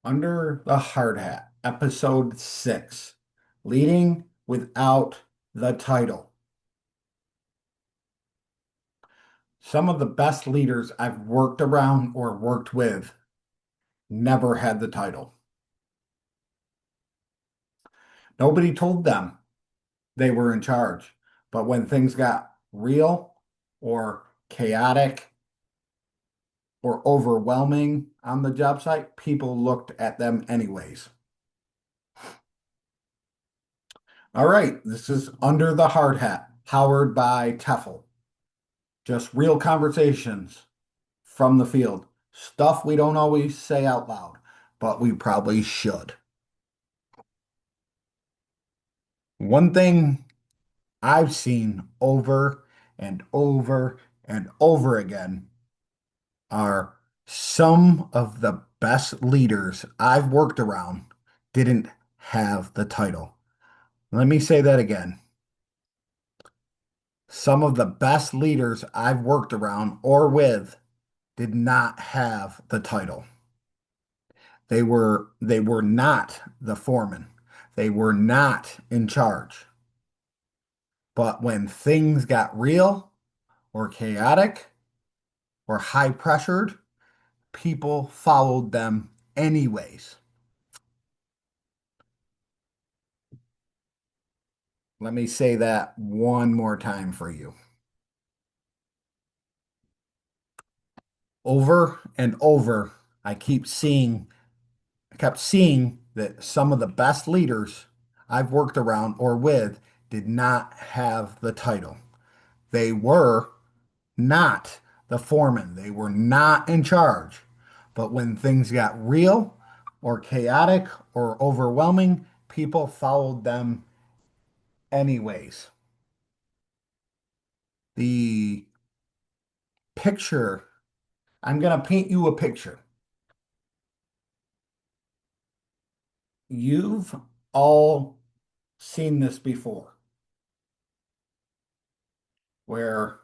Under the Hard Hat, Episode 6, Leading Without the Title. Some of the best leaders I've worked around or worked with never had the title. Nobody told them they were in charge. But when things got real or chaotic or overwhelming on the job site, people looked at them anyways. All right, this is Under the Hard Hat, powered by TEHFL. Just real conversations from the field. Stuff we don't always say out loud, but we probably should. One thing I've seen over and over and over again are some of the best leaders I've worked around didn't have the title. Let me say that again. Some of the best leaders I've worked around or with did not have the title. They were not the foreman. They were not in charge. But when things got real or chaotic or high pressured, people followed them anyways. Let me say that one more time for you. Over and over, I kept seeing that some of the best leaders I've worked around or with did not have the title. They were not the foreman. They were not in charge. But when things got real or chaotic or overwhelming, people followed them anyways. The picture, I'm going to paint you a picture. You've all seen this before, where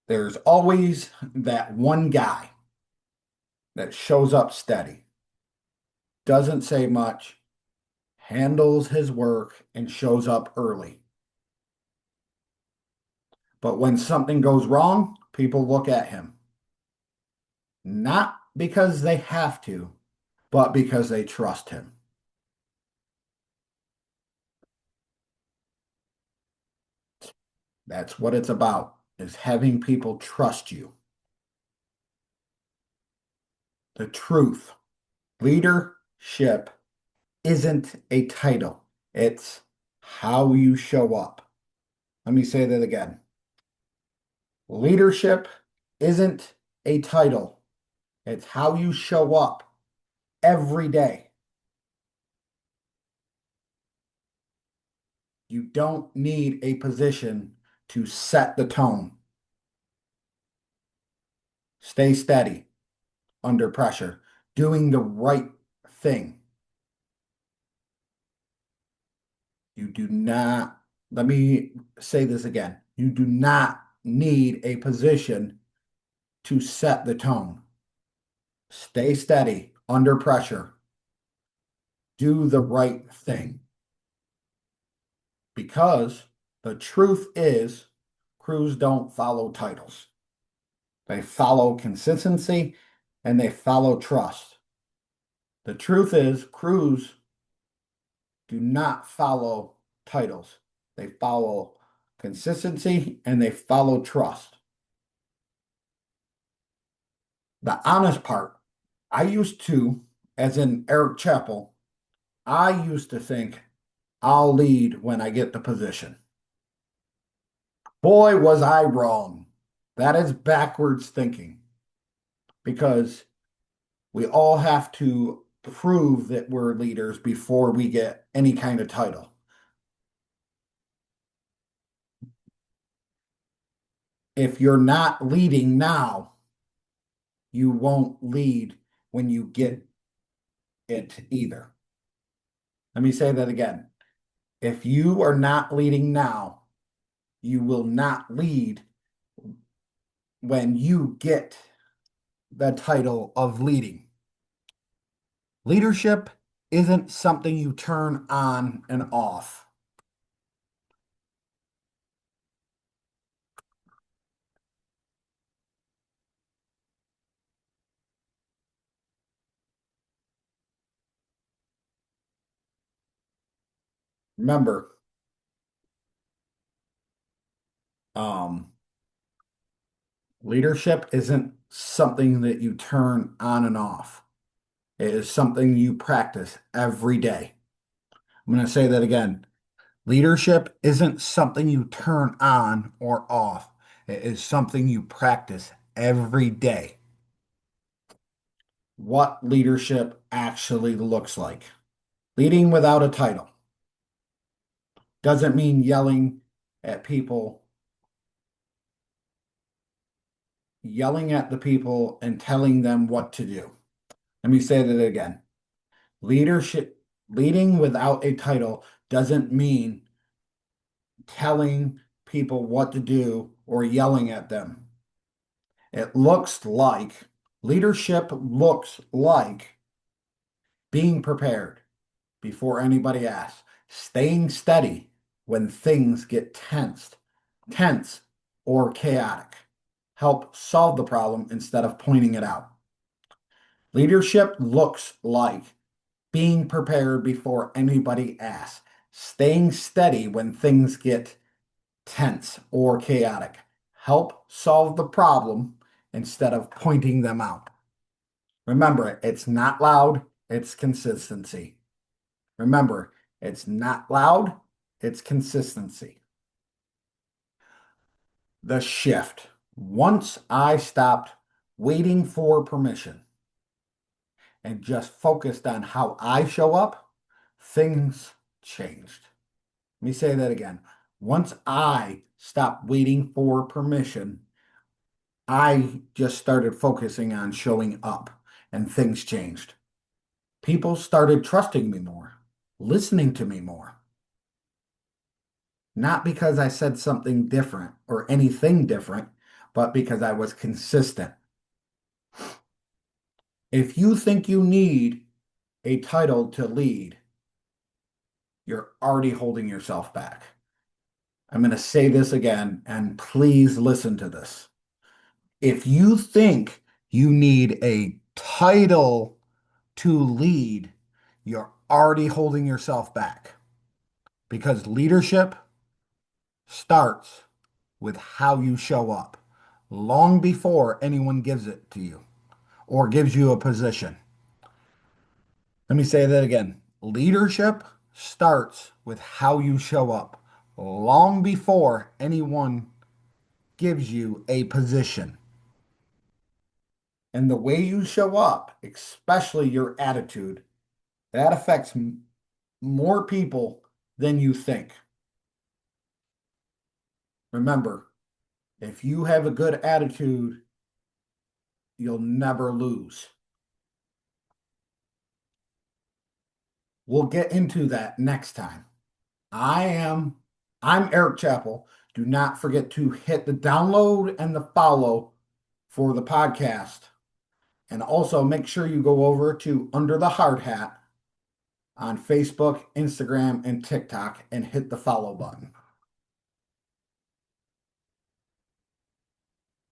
there's always that one guy that shows up steady, doesn't say much, handles his work, and shows up early. But when something goes wrong, people look at him. Not because they have to, but because they trust him. That's what it's about, is having people trust you. The truth. Leadership isn't a title. It's how you show up. Let me say that again. Leadership isn't a title. It's how you show up every day. You don't need a position to set the tone. Stay steady under pressure, doing the right thing. You do not, let me say this again. You do not need a position to set the tone. Stay steady under pressure. Do the right thing. Because the truth is, crews don't follow titles. They follow consistency and they follow trust. The truth is, crews do not follow titles. They follow consistency and they follow trust. The honest part, I used to, as in Eric Chappell, I used to think I'll lead when I get the position. Boy, was I wrong. That is backwards thinking because we all have to prove that we're leaders before we get any kind of title. If you're not leading now, you won't lead when you get it either. Let me say that again. If you are not leading now, you will not lead when you get the title of leading. Leadership isn't something you turn on and off. Remember, um, leadership isn't something that you turn on and off. It is something you practice every day. I'm going to say that again. Leadership isn't something you turn on or off. It is something you practice every day. What leadership actually looks like. Leading without a title doesn't mean yelling at the people and telling them what to do. Let me say that again. Leadership, leading without a title doesn't mean telling people what to do or yelling at them. It looks like leadership looks like being prepared before anybody asks, staying steady when things get tense or chaotic. Help solve the problem instead of pointing it out. Leadership looks like being prepared before anybody asks, staying steady when things get tense or chaotic. Help solve the problem instead of pointing them out. Remember, it's not loud, it's consistency. Remember, it's not loud, it's consistency. The shift. Once I stopped waiting for permission and just focused on how I show up, things changed. Let me say that again. Once I stopped waiting for permission, I just started focusing on showing up and things changed. People started trusting me more, listening to me more. Not because I said something different or anything different, but because I was consistent. If you think you need a title to lead, you're already holding yourself back. I'm going to say this again, and please listen to this. If you think you need a title to lead, you're already holding yourself back because leadership starts with how you show up long before anyone gives it to you or gives you a position. Let me say that again. Leadership starts with how you show up long before anyone gives you a position. And the way you show up, especially your attitude, that affects more people than you think. Remember, if you have a good attitude, you'll never lose. We'll get into that next time. I am I'm Eric Chappell. Do not forget to hit the download and the follow for the podcast. And also make sure you go over to Under the Hard Hat on Facebook, Instagram, and TikTok and hit the follow button.